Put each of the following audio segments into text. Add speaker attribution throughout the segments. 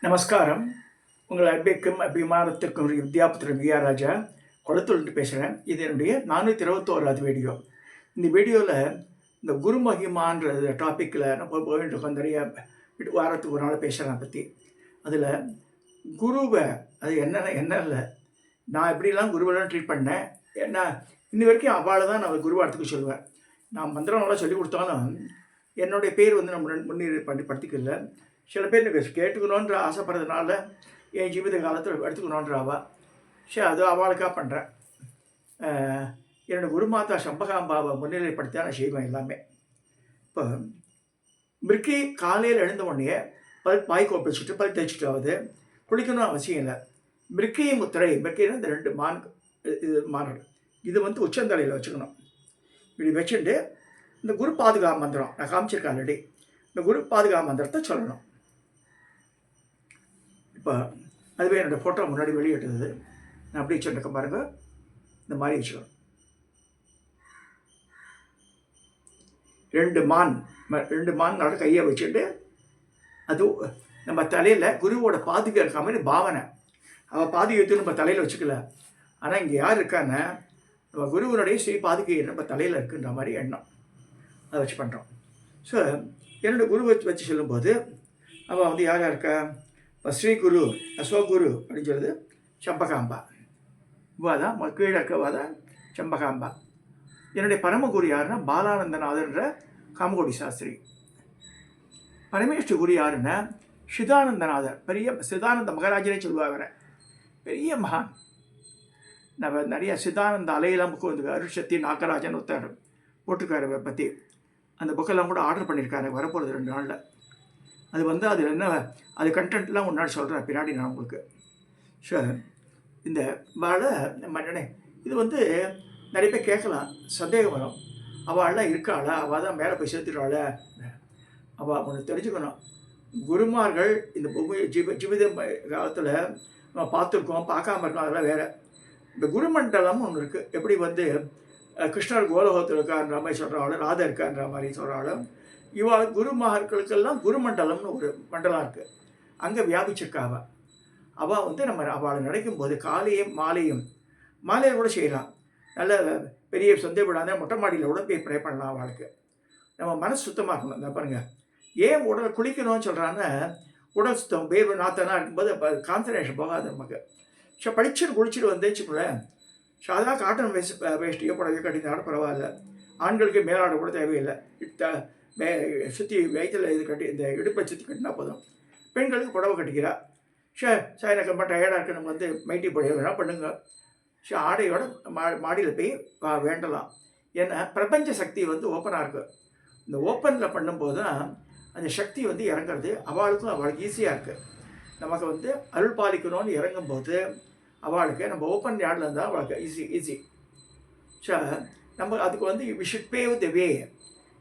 Speaker 1: நமஸ்காரம். உங்கள் அன்பிற்கும் அபிமானத்திற்கும் வித்யாபுத்திரன் விஆராஜா கொளத்தூர்லேருந்து பேசுகிறேன். இது என்னுடைய 421வது வீடியோ. இந்த வீடியோவில் இந்த குரு மகிமான்ற டாப்பிக்கில் நம்ம போயிட்டு இருக்கோம். நிறைய வாரத்துக்கு ஒரு நாள் பேசுகிறேன் பற்றி. அதில் குருவை அது என்ன இல்லை, நான் எப்படிலாம் குருவெல்லாம் ட்ரீட் பண்ணேன், என்ன இன்னி வரைக்கும் அவளை தான் நான் குருவாரத்துக்கு சொல்லுவேன். நான் மந்திரம்லாம் சொல்லி கொடுத்தாலும் என்னுடைய பேர் வந்து நம்ம முன்னேறி படுத்திக்கல. சில பேர் எனக்கு கேட்டுக்கணுன்ற ஆசைப்படுறதுனால என் ஜீவித காலத்தில் எடுத்துக்கணுன்றாவா. சரி, அது அவளுக்காக பண்ணுறேன். என்னோடய குருமாதா சம்பகாம்பாவை முன்னிலைப்படுத்தி நான் செய்வேன் எல்லாமே. இப்போ மிருக்கி காலையில் எழுந்த உடனே பாய் கோப்பிச்சுட்டு பல் தேய்ச்சிட்டு ஆகுது, குளிக்கணும் அவசியம் இல்லை. மிருக்கி முத்திரை, மிருக்கின்னு இந்த 2 மான்கள் இது வந்து உச்சந்தலையில் வச்சுக்கணும். இப்படி வச்சுட்டு இந்த குரு பாதுகா மந்திரம் நான் காமிச்சிருக்கேன் ஆல்ரெடி. இந்த குரு பாதுகா மந்திரத்தை சொல்லணும். இப்போ அதுவே என்னோடய ஃபோட்டோ முன்னாடி வெளியிட்டது. நான் அப்படி வச்சுருக்க பாருங்க, இந்த மாதிரி வச்சுக்கணும். 2 மான் கையை வச்சுட்டு அது நம்ம தலையில் குருவோட பாதுகா இருக்க மாதிரி பாவனை. அவள் பாதுகை எடுத்து நம்ம தலையில் வச்சுக்கல. ஆனால் இங்கே யார் இருக்கான்னு நம்ம குருவனுடைய ஸ்ரீ பாதுகை நம்ம தலையில் இருக்குன்ற மாதிரி எண்ணம் அதை வச்சு பண்ணுறோம். ஸோ என்னோடய குரு வச்சு சொல்லும்போது அவள் வந்து யாராக இருக்கா, இப்போ ஸ்ரீ குரு அசோகுரு அப்படின்னு சொல்லுது சம்பகாம்பா. இவாதான் கீழே இருக்கவாதான் சம்பகாம்பா. என்னுடைய பரமகுரு யாருன்னா பாலானந்தநாதன்ற காமகோடி சாஸ்திரி. பரமேஸ்வரி குரு யாருன்னா சிதானந்தநாதர், பெரிய சிதானந்த மகாராஜனே சொல்லுவாங்க, பெரிய மகான். நம்ம நிறைய சிதானந்த அலையெல்லாம் புக்கு வந்து அருஷத்தி நாகராஜன் ஒருத்தர் போட்டிருக்காரு பற்றி. அந்த புக்கெல்லாம் கூட ஆர்டர் பண்ணியிருக்காரு, வரப்போகிறது 2 நாளில். அது வந்து அதில் என்ன அது கண்டென்ட்லாம் ஒரு நாள் சொல்கிறேன் பின்னாடி நான் உங்களுக்கு. ஸோ இந்த வாழை இது வந்து நிறைய பேர் கேட்கலாம், சந்தேகம் வரும். அவள்லாம் இருக்காளா, அவள் தான் மேலே போய் சேர்த்துட்டாள. அவள் ஒன்று தெரிஞ்சுக்கணும், குருமார்கள் இந்த ஜீவித காலத்தில் நம்ம பார்த்துருக்கோம், பார்க்காம இருக்கோம், அதெல்லாம் வேறு. இந்த குருமண்டலம்னு ஒன்று இருக்குது. எப்படி வந்து கிருஷ்ணர் கோலோகத்தில் இருக்கான்ற மாதிரி சொல்கிறாலும், ராதா இருக்கான்ற மாதிரி சொல்கிறாலும், இவாள் குருமார்களுக்கெல்லாம் குருமண்டலம்னு ஒரு மண்டலம் இருக்குது. அங்கே வியாபிச்சிருக்காவ. அவள் வந்து நம்ம அவளை நடக்கும்போது காலையும் மாலையில் கூட செய்யலாம். நல்ல பெரிய சொந்த விடாத மொட்டை மாடியில் கூட போய் ப்ரே பண்ணலாம். அவளுக்கு நம்ம மனசு சுத்தமாக இருக்கணும். இந்த பாருங்கள், ஏன் உடல் குளிக்கணும்னு சொல்கிறான்னு, உடல் சுத்தம் வேர்வை நாத்தனா இருக்கும்போது கான்சன்ட்ரேஷன் போகாது நமக்கு. ஸோ படிச்சுட்டு குளிச்சுட்டு வந்தேச்சுங்களேன். ஸோ அதெல்லாம் காட்டன் வேஷ்டியோ புடவையோ கட்டினாலும் பரவாயில்ல. ஆண்களுக்கு மேலாடை கூட தேவையில்லை. சுற்றி வயிற்றில் இது கட்டி இந்த இடுப்பை சுற்றி கட்டினா போதும். பெண்களுக்கு புடவை கட்டிக்கிறா. ஸோ எனக்கு ரொம்ப டயர்டாக இருக்குது, நம்ம வந்து மைட்டி புடவை வேணால் பண்ணுங்க. ஸோ ஆடையோட மாடியில் போய் வேண்டலாம். ஏன்னா பிரபஞ்ச சக்தி வந்து ஓப்பனாக இருக்குது. இந்த ஓப்பனில் பண்ணும்போது தான் அந்த சக்தி வந்து இறங்குறது அவளுக்கு ஈஸியாக இருக்குது. நமக்கு வந்து அருள் பாலிக்கணும்னு இறங்கும்போது அவளுக்கு நம்ம ஓப்பன் யார்டில் இருந்தால் அவளுக்கு ஈஸி. ஸோ நம்ம அதுக்கு வந்து வி ஷுட் பேவ் த வே.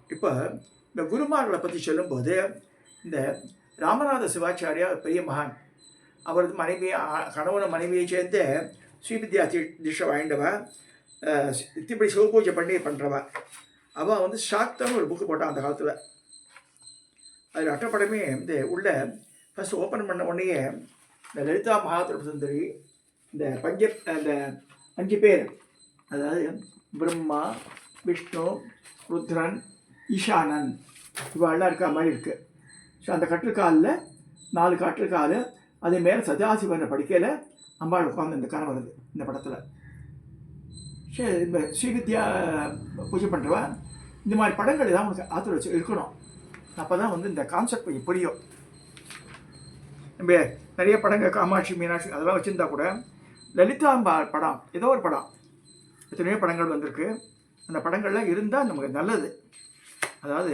Speaker 1: இப்போ இந்த குருமார்களை பற்றி சொல்லும்போது, இந்த ராமநாத சிவாச்சாரியா பெரிய மகான். அவரது கணவனை மனைவியை சேர்ந்து ஸ்ரீவித்யா தீட்சை வாங்கிட்டவ, இப்படி சிவபூஜை பண்ணுறவ. அவள் வந்து சாக்தம்னு ஒரு புக்கு போட்டான் அந்த காலத்தில். அதில் அட்டப்படமே இந்த உள்ள ஃபஸ்ட் ஓப்பன் பண்ண உடனே இந்த லலிதா மகாத்ரிபுர சுந்தரி, இந்த அந்த 5 பேர், அதாவது பிரம்மா, விஷ்ணு, ருத்ரன், ஈசானன், இவாள்லாம் இருக்கிற மாதிரி இருக்குது. ஸோ அந்த கட்டுக்காலில் 4 கட்டுக்கால், அதே மேலே சதாசிவனை படிக்கையில் அம்பாள் உட்காந்து இந்த கணம் வருது இந்த படத்தில். சரி, இந்த ஸ்ரீவித்யா பூஜை பண்ணுறவா இந்த மாதிரி படங்கள் ஏதாவது உங்களுக்கு ஆற்றுல வச்சு இருக்கணும். அப்போ தான் வந்து இந்த கான்செப்ட் கொஞ்சம் புரியும். நம்ம நிறைய படங்கள் காமாட்சி, மீனாட்சி அதெல்லாம் வச்சுருந்தா கூட லலிதாம்பா படம், ஏதோ ஒரு படம், எத்தனையோ படங்கள் வந்திருக்கு. அந்த படங்கள்லாம் இருந்தால் நமக்கு நல்லது. அதாவது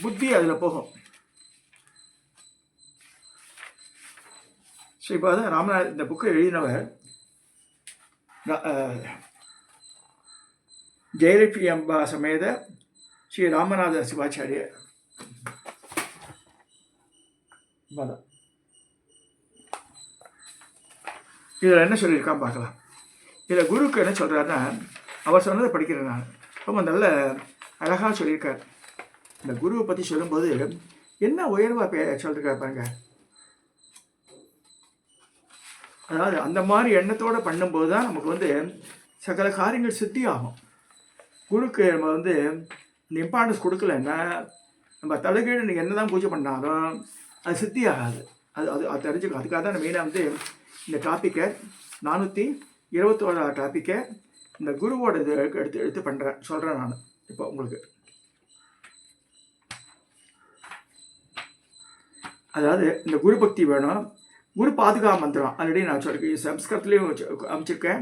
Speaker 1: புத்தி அதில் போகும். ஸோ இப்போ தான் ராமநாத இந்த புக்கை எழுதினவர் ஜெயலட்சுமி அம்பா சமேத ஸ்ரீ ராமநாத சிவாச்சாரியர். இதில் என்ன சொல்லியிருக்கான்னு பார்க்கலாம். இதில் குருக்கு என்ன சொல்கிறாருன்னா, அவர் சொன்னதை படிக்கிறேன் நான். ரொம்ப நல்ல அழகாக சொல்லியிருக்கார். இந்த குருவை பற்றி சொல்லும்போது என்ன உயர்வாக சொல்லியிருக்காரு பாருங்க. அதாவது அந்த மாதிரி எண்ணத்தோடு பண்ணும்போது தான் நமக்கு வந்து சகல காரியங்கள் சித்தி ஆகும். குருக்கு நம்ம வந்து இந்த இம்பார்ட்டன்ஸ் கொடுக்கலன்னா நம்ம தலைகீழ் நீங்கள் என்ன தான் பூஜை பண்ணாலும் அது சித்தி ஆகாது. அது அது அது தெரிஞ்சுக்கும். அதுக்காக தான் மெயினாக வந்து இந்த டாப்பிக்கை 421 டாப்பிக்கை இந்த குருவோட இது எடுத்து எடுத்து பண்ணுறேன் சொல்கிறேன் நான் இப்போ உங்களுக்கு. அதாவது இந்த குரு பக்தி வேணும், குரு பாதுகா மந்திரம் ஆல்ரெடி நான் சொல்லியிருக்கேன். சம்ஸ்கிருதத்துலேயும் அமைச்சிருக்கேன்,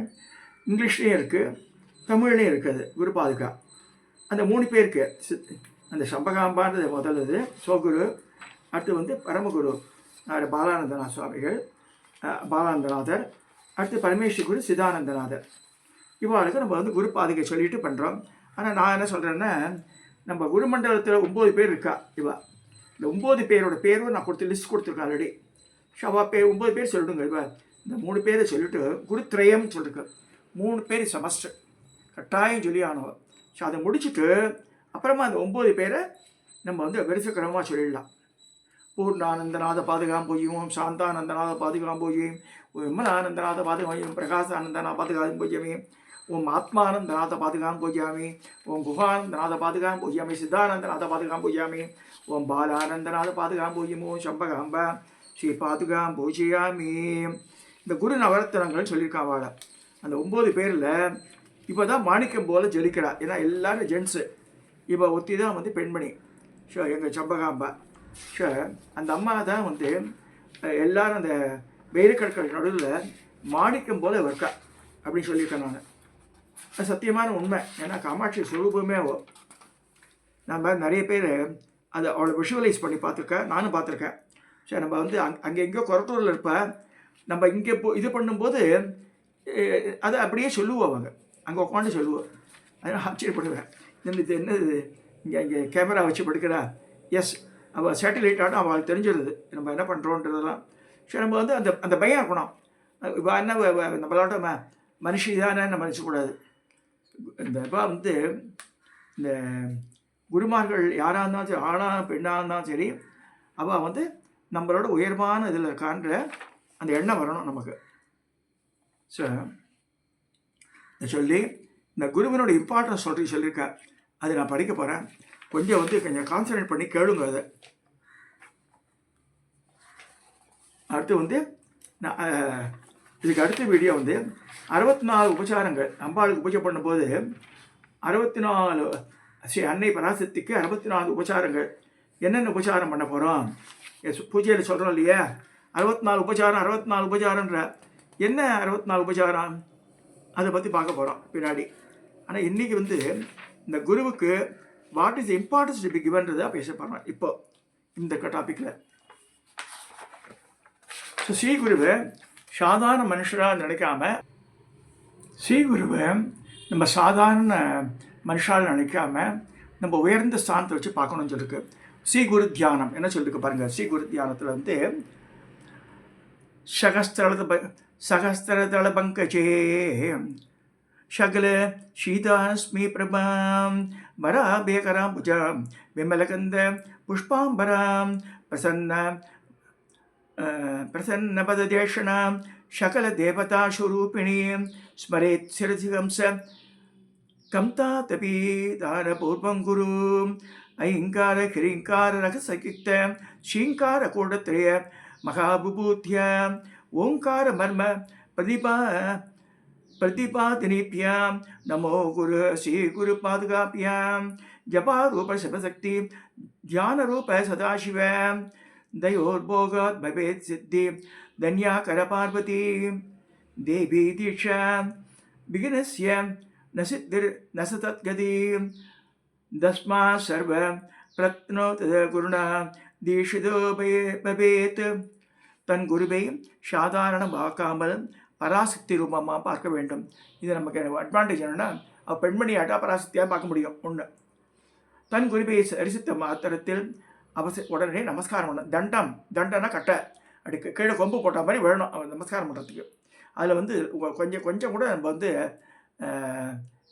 Speaker 1: இங்கிலீஷ்லேயும் இருக்குது, தமிழ்லேயும் இருக்குது. குரு பாதுகா அந்த 3 பேருக்கு அந்த சம்பகாம்பான்றது முதல்ல சோகுரு, அடுத்து வந்து பரமகுரு பாலானந்தநாத சுவாமிகள், பாலானந்தநாதர், அடுத்து பரமேஸ்வரி குரு சிதானந்தநாதர். இவ்வாறுக்கு நம்ம வந்து குரு பாதுகை சொல்லிட்டு பண்ணுறோம். ஆனால் நான் என்ன சொல்கிறேன்னா, நம்ம குருமண்டலத்தில் 9 பேர் இருக்கா. இந்த 9 பேரோட பேரும் நான் லிஸ்ட் கொடுத்துருக்கேன் ஆல்ரெடி. ஷவா பேர் 9 பேர் சொல்லிடுங்க. இந்த 3 பேரை சொல்லிவிட்டு குருத்ரயம் சொல்லிருக்கு. 3 பேர் செமஸ்டர் கட்டாயம் சொல்லி ஆனவர். ஸோ அதை முடிச்சுட்டு அப்புறமா அந்த 9 பேரை நம்ம வந்து வரிசைக்கிரமமாக சொல்லிடலாம். பூர்ணானந்தநாத பாதுகாம்போஜியும், சாந்தானந்தநாத பாதுகாம்போஜியும், விமலானந்தநாத பாதுகாயும், பிரகாசானந்தநாத பாதுகாம்போஜியமே, ஓம் ஆத்மானந்தநாத பாதுகாம்போஜியாமி, ஓம் குஹானந்தநாத பாதுகாம்போஜியாமி, சித்தானந்தநாத பாதுகாம்போஜியாமி, ஓம் பாலானந்தநாத பாதுகாம்போஜியும், ஓம் சம்பகாம்பா ஸ்ரீ பாதுகாம்போஜியாமி. இந்த குரு நவரத்னங்கள் சொல்லியிருக்காவாள். அந்த 9 பேரில் இப்போ தான் மாணிக்கம் போல் ஜொலிக்கிறா. ஏன்னா எல்லோரும் ஜென்ஸு, இப்போ ஒத்தி தான் வந்து பெண்மணி. ஷோ எங்கள் சம்பகாம்பா. ஷோ அந்த அம்மா தான் வந்து எல்லோரும் அந்த வேறுக்கற்கள் நடுவில் மாணிக்கம் போல் இருக்கா அப்படின்னு சொல்லியிருக்கேன் நான். அது சத்தியமான உண்மை. ஏன்னா காமாட்சி சுரூபமே நம்ம நிறைய பேர் அதை அவளை விஷுவலைஸ் பண்ணி பார்த்துருக்கேன், நானும் பார்த்துருக்கேன். சரி, நம்ம வந்து அங்கே எங்கேயோ கொரட்டூரில் இருப்பேன், நம்ம இங்கே இது பண்ணும்போது அதை அப்படியே சொல்லுவோம். அவங்க அங்கே உட்காந்து சொல்லுவோம். அதனால் ஆச்சரியப்படுவேன். இது என்னது இங்கே கேமரா வச்சு படுக்கிறா. எஸ், அவள் சேட்டலைட் ஆட்டம் அவளுக்கு தெரிஞ்சிடுது நம்ம என்ன பண்ணுறோன்றதெல்லாம். சரி, நம்ம வந்து அந்த பயம் இருக்கணும். இப்போ என்ன நம்மளோட மனுஷி தானே நம்ம நினச்சக்கூடாது. இந்த இப்போ வந்து இந்த குருமார்கள் யாராக இருந்தாலும் சரி, ஆணாக பெண்ணாக இருந்தாலும் சரி, அவள் வந்து நம்மளோட உயர்வான இதில் இருக்கான்ற அந்த எண்ணம் வரணும் நமக்கு. ஸோ சொல்லி இந்த குருவினோட இம்பார்ட்டன்ஸ் சொல்லியிருக்கேன். அதை நான் படிக்க போகிறேன். கொஞ்சம் கான்சன்ட்ரேட் பண்ணி கேளுங்க. அதை அடுத்து வந்து நான் இதுக்கு அடுத்த வீடியோ வந்து 64 உபச்சாரங்கள் அம்பாளுக்கு பூஜை பண்ணும்போது 64 ஸ்ரீ அன்னை பராசக்திக்கு 64 உபச்சாரங்கள். என்னென்ன உபச்சாரம் பண்ண போகிறோம் பூஜையில் சொல்கிறோம் இல்லையா? 64 உபச்சாரன்ற என்ன 64 உபச்சாரம் அதை பற்றி பார்க்க போகிறோம் பின்னாடி. ஆனால் இன்றைக்கி வந்து இந்த குருவுக்கு what is importance to be கிவன்றதை பேச போகிறோம் இப்போ இந்த டாப்பிக்கில். ஸோ ஸ்ரீகுருவை சாதாரண மனுஷராக நினைக்காம, ஸ்ரீகுருவை நம்ம சாதாரண மனுஷால் நினைக்காம நம்ம உயர்ந்த ஸ்தானத்தை வச்சு பார்க்கணும்னு சொல்லிருக்கு. ஸ்ரீகுரு தியானம் என்ன சொல்லிருக்கு பாருங்கள். ஸ்ரீகுரு தியானத்தில் வந்து சகஸ்திரதள பங்கஜே சகல சீதாஸ்மி பிரபாம் வராபேகராம் புஜாம் விமலகந்த புஷ்பாம்பராம் பிரசன்னபதேஷணாம் சகல தேவதாஸ்வரூபிணீம் ஸ்மரேத் சிரசிகம்ச கம்தா தபி தார பூர்வம் குரு ஐங்கார ஹிரீங்கார ரகசகித்த ஷீங்கார கூடத்ரய மகாபுபூத்யா ஓங்கார மர்ம பிரதிபாதினிப்யாம் நமோ குரு ஸ்ரீ குரு பாதுகாப்யாம் ஜபாரூப சிவசக்தி தியானரூப சதாசிவ தயோர்போகாத் பவேத் சித்தி தன்யாகர பார்வதி தேவி தீட்சா விக்னஸ்ய நசித்திர் நசதத்கதி தஸ்மா சர்வ பிரத்னோத குருணா தீஷிதோ பவேத். தன் குருவை சாதாரணம் ஆக்காமல் பராசக்தி ரூபமாக பார்க்க வேண்டும். இது நமக்கு அட்வான்டேஜ் என்னென்னா, பெண்மணியாட்டா பராசக்தியாக பார்க்க முடியும். ஒன்று, தன் குருவை சரிசித்த மாத்திரத்தில் உடனே நமஸ்காரம் பண்ணணும். தண்டம்னா கட்டை, அப்படி கீழே கொம்பு போட்ட மாதிரி வேணும் அவன் நமஸ்காரம் பண்ணுறதுக்கு. அதில் வந்து கொஞ்சம் கூட நம்ம வந்து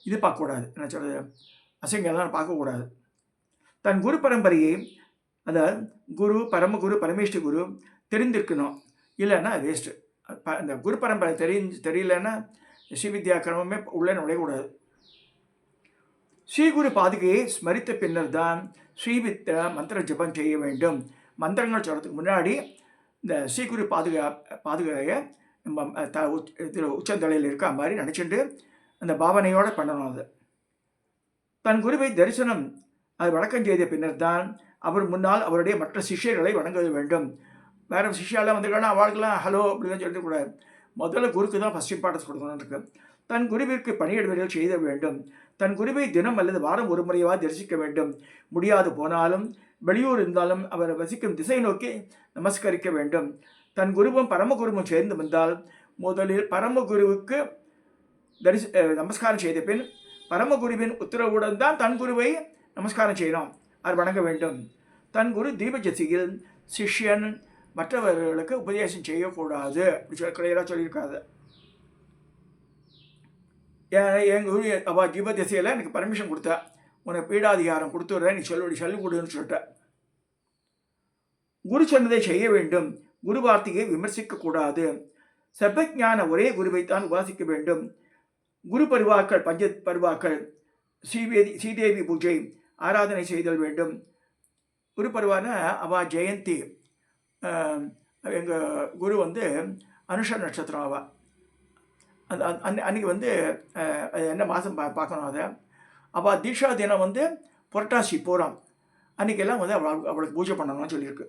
Speaker 1: இது பார்க்கக்கூடாது, என்ன சொல்கிறது, அசிங்கெல்லாம் பார்க்கக்கூடாது. தன் குரு பரம்பரையை, அதாவது குரு பரமகுரு பரமேஸ்வரி குரு தெரிந்திருக்கணும். இல்லைன்னா வேஸ்ட்டு. இந்த குரு பரம்பரை தெரியலன்னா ஸ்ரீவித்யா கிரமமே உள்ளே நுழையக்கூடாது. ஸ்ரீகுரு பாதுகையை ஸ்மரித்த பின்னர் தான் ஸ்ரீவித்யா மந்திர ஜபம் செய்ய வேண்டும். மந்திரங்கள் சொல்கிறதுக்கு முன்னாடி இந்த ஸ்ரீகுரு பாதுகையை நம்ம இதில் உச்சந்தலையில் இருக்க மாதிரி நினச்சிட்டு அந்த பாவனையோடு பண்ணணும். அது தன் குருவை தரிசனம் அது வணக்கம் செய்த பின்னர் தான் அவர் முன்னால் அவருடைய மற்ற சிஷ்யர்களை வணங்க வேண்டும். வேறு சிஷ்யாலாம் வந்திருக்காங்கன்னா அவளுக்கெல்லாம் ஹலோ அப்படின்னு சொல்லிடக்கூடாது. முதல்ல குருக்கு தான் ஃபஸ்ட் இம்பார்ட்டன்ஸ் கொடுக்கணும்னு இருக்கு. தன் குருவிற்கு பணியிடுவர்கள் செய்த வேண்டும். தன் குருவை தினம் அல்லது வாரம் ஒரு முறையாக தரிசிக்க வேண்டும். முடியாது போனாலும் வெளியூர் இருந்தாலும் அவர் வசிக்கும் திசை நோக்கி நமஸ்கரிக்க வேண்டும். தன் குருவும் பரமகுருவும் சேர்ந்து வந்தால் முதலில் பரமகுருவுக்கு நமஸ்காரம் செய்த பின் பரமகுருவின் உத்தரவுடன் தான் தன் குருவை நமஸ்காரம் செய்யணும், அவர் வணங்க வேண்டும். தன் குரு தீபஜசியில் சிஷ்யன் மற்றவர்களுக்கு உபதேசம் செய்யக்கூடாது அப்படி கிளியராக சொல்லியிருக்காது. எங்கள் குரு அவள் தீபதசையில் எனக்கு பர்மிஷன் கொடுத்தா, உனக்கு பீடாதிகாரம் கொடுத்துட்றேன், நீ சொல்லி கொடுன்னு சொல்லிட்டேன். குரு சொன்னதை செய்ய வேண்டும். குரு வார்த்தையை விமர்சிக்கக்கூடாது. சர்வஜான ஒரே குருவைத்தான் உபாசிக்க வேண்டும். குரு பருவாக்கள் பஞ்ச பருவாக்கள் ஸ்ரீதேவி பூஜை ஆராதனை செய்தல் வேண்டும். குரு பருவான அவள் ஜெயந்தி, எங்கள் குரு அனுஷ நட்சத்திரம். அவள் அன்றைக்கி என்ன மாதம் பார்க்கணும். அதை அவள் தீட்சா தினம் புரட்டாசி போகிறான் அன்றைக்கெல்லாம் அவளுக்கு பூஜை பண்ணணும்னு சொல்லியிருக்கு.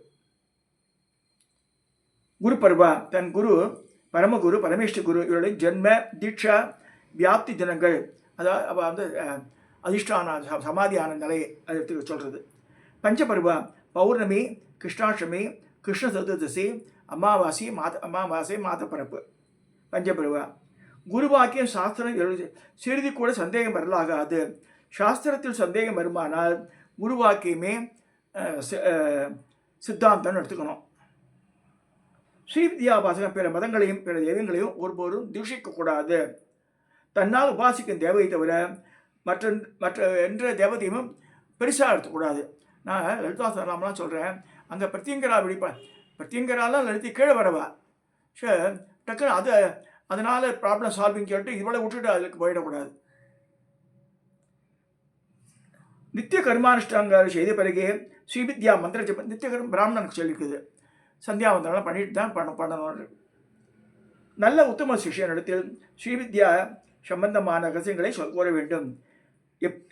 Speaker 1: குரு பருவா தன் குரு பரமகுரு பரமேஷ்ட குரு இவர்களின் ஜென்ம தீட்சா வியாப்தி தினங்கள், அதாவது அவள் அதிஷ்டான சமாதியான நிலை அது சொல்கிறது. பஞ்சபருவா பௌர்ணமி, கிருஷ்ணாஷ்டமி, கிருஷ்ண சதுர்தசி, அமாவாசை மாதப்பரப்பு பஞ்சபருவா. குருவாக்கியம் சாஸ்திரம் சிறிது கூட சந்தேகம் வரலாகாது. சாஸ்திரத்தில் சந்தேகம் வருமானால் குருவாக்கியமே சித்தாந்தம் எடுத்துக்கணும். ஸ்ரீவித்யாபாசகம் பிற மதங்களையும் பிற தெய்வங்களையும் ஒருபோதும் தூஷிக்கக்கூடாது. தன்னால் உபாசிக்கும் தேவையை தவிர மற்ற என்ற தேவதையும் பெருசாக எடுத்துக்கூடாது. நான் லலிதா சரலாம்லாம் சொல்கிறேன், அங்கே பிரத்யங்கரா பிரத்யங்கராலாம் லலித்தி கீழே வரவா டக்குன்னு அதனால் ப்ராப்ளம் சால்விங் சொல்லிட்டு இவ்வளோ விட்டுட்டு அதுக்கு போயிடக்கூடாது. நித்திய கர்மானுஷ்டாங்கள் செய்த பிறகு ஸ்ரீவித்யா மந்திர ஜபம் நித்திய பிராமணனுக்கு சொல்லிக்குது. சந்தியாவந்தனம் பண்ணிட்டு தான் பண்ணணும். நல்ல உத்தம சிஷ்யனிடத்தில் ஸ்ரீவித்யா சம்பந்தமான ரகசியங்களை கூற வேண்டும்.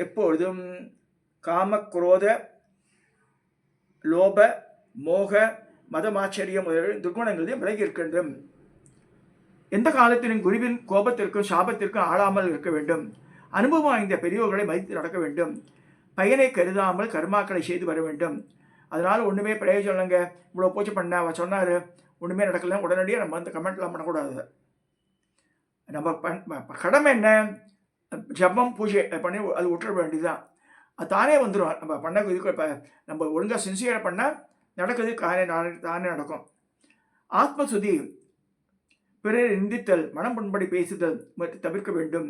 Speaker 1: எப்பொழுதும் காம, குரோத, லோப, மோக, மதமாச்சரியம் முதல் துர்குணங்களையும் விலகி இருக்கின்றது. எந்த காலத்திலும் குருவின் கோபத்திற்கும் சாபத்திற்கும் ஆளாமல் இருக்க வேண்டும். அனுபவம் வாய்ந்த பெரியோர்களை மதித்து நடக்க வேண்டும். பயனை கருதாமல் கர்மாக்களை செய்து வர வேண்டும். அதனால் ஒன்றுமே பிரயோஜனம் இல்லைங்க, இவ்வளோ பூஜை பண்ண அவர் சொன்னார் ஒன்றுமே நடக்கல, உடனடியாக நம்ம கமெண்ட்லாம் பண்ணக்கூடாது. நம்ம கடமை என்ன, ஜபம் பூஜை பண்ணி அது விட்டுற வேண்டியதுதான். அது தானே வந்துடும். நம்ம பண்ண இதுக்கு நம்ம ஒழுங்காக சின்சியராக பண்ணால் நடக்குது, தானே நடக்கும். ஆத்மசுதி, பிறர் நிந்தித்தல், மனம் பண்படி பேசுதல் தவிர்க்க வேண்டும்.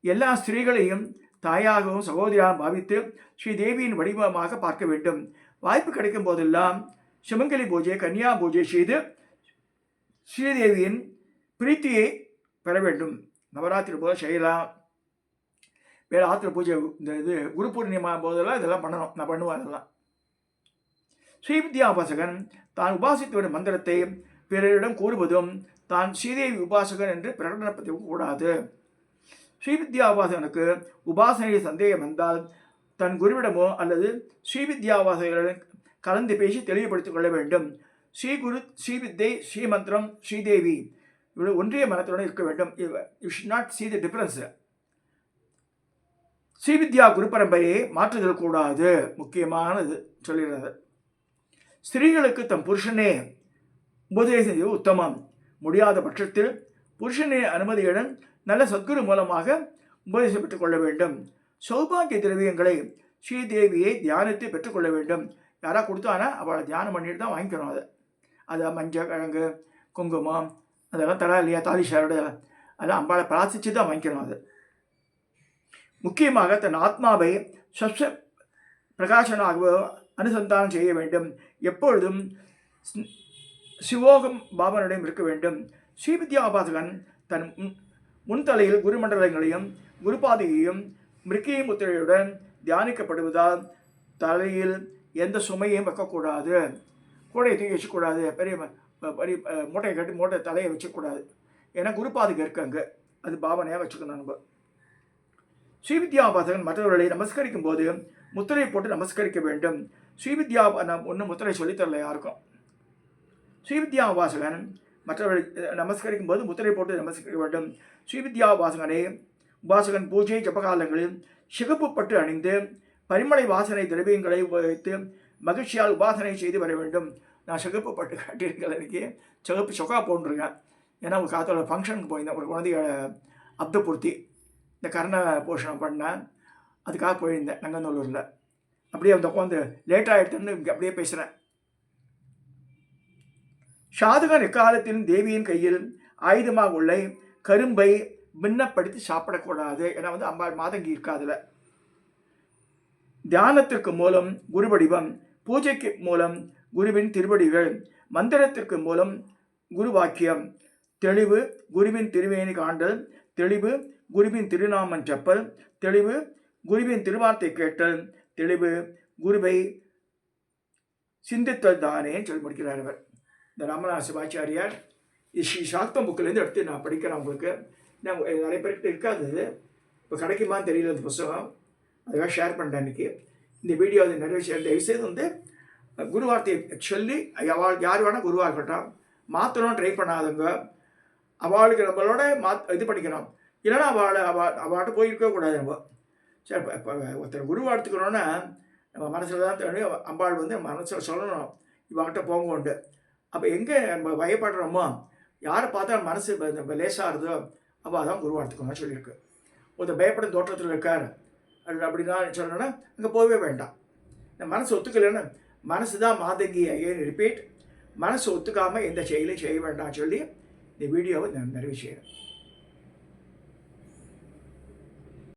Speaker 1: எல்லா ஸ்திரீகளையும் தாயாகவும் சகோதரியாகவும் பாவித்து ஸ்ரீதேவியின் வடிவமாக பார்க்க வேண்டும். வாய்ப்பு கிடைக்கும் போதெல்லாம் சிமங்கலி பூஜை, கன்னியா பூஜை செய்து ஸ்ரீதேவியின் பிரீத்தியை பெற வேண்டும். நவராத்திரி போது செய்யலாம். வேறு ஆத்திர பூஜை இந்த குரு பூர்ணிமா போதெல்லாம் இதெல்லாம் பண்ணணும். நான் பண்ணுவேன். அதெல்லாம் ஸ்ரீவித்யாபாசகன் தான் உபாசித்து வரும் மந்திரத்தை பிறரிடம் கூறுவதும் தான் ஸ்ரீதேவி உபாசகன் என்று பிரகடனப்படுத்த கூடாது. ஸ்ரீவித்யாபாசகனுக்கு உபாசனையில் சந்தேகம் வந்தால் தன் குருவிடமோ அல்லது ஸ்ரீவித்யாபாசகர்களுடன் கலந்து பேசி தெளிவுபடுத்திக் கொள்ள வேண்டும். ஸ்ரீகுரு, ஸ்ரீவித்யை, ஸ்ரீமந்திரம், ஸ்ரீதேவி இவ்வளோ ஒன்றிய மனத்துடன் இருக்க வேண்டும். You should not see the difference. Srividya குரு பரம்பரையை மாற்றுதல் கூடாது, முக்கியமானது சொல்லுகிறது. ஸ்திரீகளுக்கு தம் புருஷனே உபதேசம் செய்வது உத்தமம். முடியாத பட்சத்தில் புருஷனின் அனுமதியுடன் நல்ல சத்குரு மூலமாக உபதேசம் பெற்றுக் கொள்ள வேண்டும். சௌபாகிய திரவியங்களை ஸ்ரீதேவியை தியானத்தை பெற்றுக்கொள்ள வேண்டும். யாராக கொடுத்தானா அவளை தியானம் பண்ணிட்டு தான் வாங்கிக்கணும். அதை மஞ்சள் கிழங்கு, குங்குமம் அதெல்லாம் தரா இல்லையா, தாலிஷாரோட அதெல்லாம் அம்பாளை பிரார்த்திச்சு தான் வாங்கிக்கணும். அது முக்கியமாக தன் ஆத்மாவை சப்ச பிரகாசனாக அனுசந்தானம் செய்ய வேண்டும். எப்பொழுதும் சிவோகம் பாவனிடம் இருக்க வேண்டும். ஸ்ரீவித்யா உபாசகன் தன் முன்தலையில் குருமண்டலங்களையும் குருபாதையையும் மிருக்கிய முத்திரையுடன் தியானிக்கப்படுவதால் தலையில் எந்த சுமையும் வைக்கக்கூடாது. கூடையை தூக்கி வச்சுக்கூடாது, பெரிய பெரிய மூட்டையை கட்டி மூட்டை தலையை வச்சுக்கூடாது. ஏன்னா குருபாதைக்கு இருக்கு அங்கே, அது பாவனையாக வச்சுக்கணும். நம்ம ஸ்ரீவித்யா உபாசகன் மற்றவர்களை நமஸ்கரிக்கும் போது முத்திரை போட்டு நமஸ்கரிக்க வேண்டும். ஸ்ரீவித்யா ஒன்றும் முத்திரை சொல்லித்தரல யாருக்கும். ஸ்ரீவித்யா உபாசகன் மற்றவர்களை நமஸ்கரிக்கும் போது முத்திரை போட்டு நமஸ்கரிக்க வேண்டும். ஸ்ரீவித்யா உபாசகன் பூஜை ஜபகாலங்களில் சிகப்பு பட்டு அணிந்து பரிமளை வாசனை திரவியங்களை உபயோகித்து மகிழ்ச்சியால் உபாசனை செய்து வர வேண்டும். நான் சிகப்பு பட்டு காட்டியிருக்கேன், எனக்கு சிகப்பு சொக்கா போன்றிருக்கேன். ஏன்னா ஒரு காலத்தோட ஃபங்க்ஷனுக்கு போயிருந்தேன், ஒரு குழந்தைய அப்தபூர்த்தி இந்த கர்ண போஷணம் பண்ணேன், அதுக்காக போயிருந்தேன் நங்கநல்லூரில். அப்படியே அந்த உட்காந்து லேட்டாகிடுதுன்னு அப்படியே பேசுகிறேன். ஷாதுகான் எக்காலத்திலும் தேவியின் கையில் ஆயுதமாக உள்ள கரும்பை பின்னப்படுத்தி சாப்பிடக்கூடாது. ஏன்னா அம்பாள் மாதங்கி இருக்காதுல. தியானத்திற்கு மூலம் குரு வடிவம், பூஜைக்கு மூலம் குருவின் திருவடிகள், மந்திரத்திற்கு மூலம் குரு வாக்கியம், தெளிவு குருவின் திருவேணி காண்டல், தெளிவு குருவின் திருநாமம் செப்பல், தெளிவு குருவின் திருவார்த்தை கேட்டல், தெளிவு குருவை சிந்தித்தல் தானே சொல்லி முடிக்கிறார் அவர். இந்த ராமநாத சிவாச்சாரியார் ஸ்ரீ சாக்தம் புக்கிலேருந்து எடுத்து நான் படிக்கிறேன். உங்களுக்கு நிறைய பேர்கிட்ட இருக்காது, இப்போ கிடைக்குமான்னு தெரியல அந்த புத்தகம், அதுக்காக ஷேர் பண்ணிட்டேன் இன்றைக்கி. இந்த வீடியோ அது நிறைய தயவுசெய்து குரு வார்த்தையை சொல்லி யார் வேணால் குருவாக இருக்கட்டும், மாற்றணும் ட்ரை பண்ணாதவங்க. அவளுக்கு நம்மளோட இது பண்ணிக்கணும், இல்லைன்னா அவள்கிட்ட போயிருக்கக்கூடாது. நம்ம சரி இப்போ ஒருத்தர் குருவாக எடுத்துக்கணுன்னா நம்ம மனசில் தான் தெரியும். அம்பாள் மனசில் சொல்லணும் இவங்கிட்ட போங்க உண்டு. அப்போ எங்கே நம்ம பயப்படுறோமோ, யாரை பார்த்தா மனசு லேசாகிறதோ அப்போ அதான் குருவாக எடுத்துக்கணும்னு சொல்லியிருக்கு. ஒருத்தர் பயப்படும் தோற்றத்தில் இருக்கார் அப்படின்னா சொல்லணும்னா அங்கே போகவே வேண்டாம். இந்த மனசு ஒத்துக்கலைன்னு மனசு தான் மாதங்கி அகைன் ரிப்பீட், மனசு ஒத்துக்காமல் எந்த செயலையும் செய்ய வேண்டாம் சொல்லி இந்த வீடியோவை நான் நிறைவு செய்கிறேன்.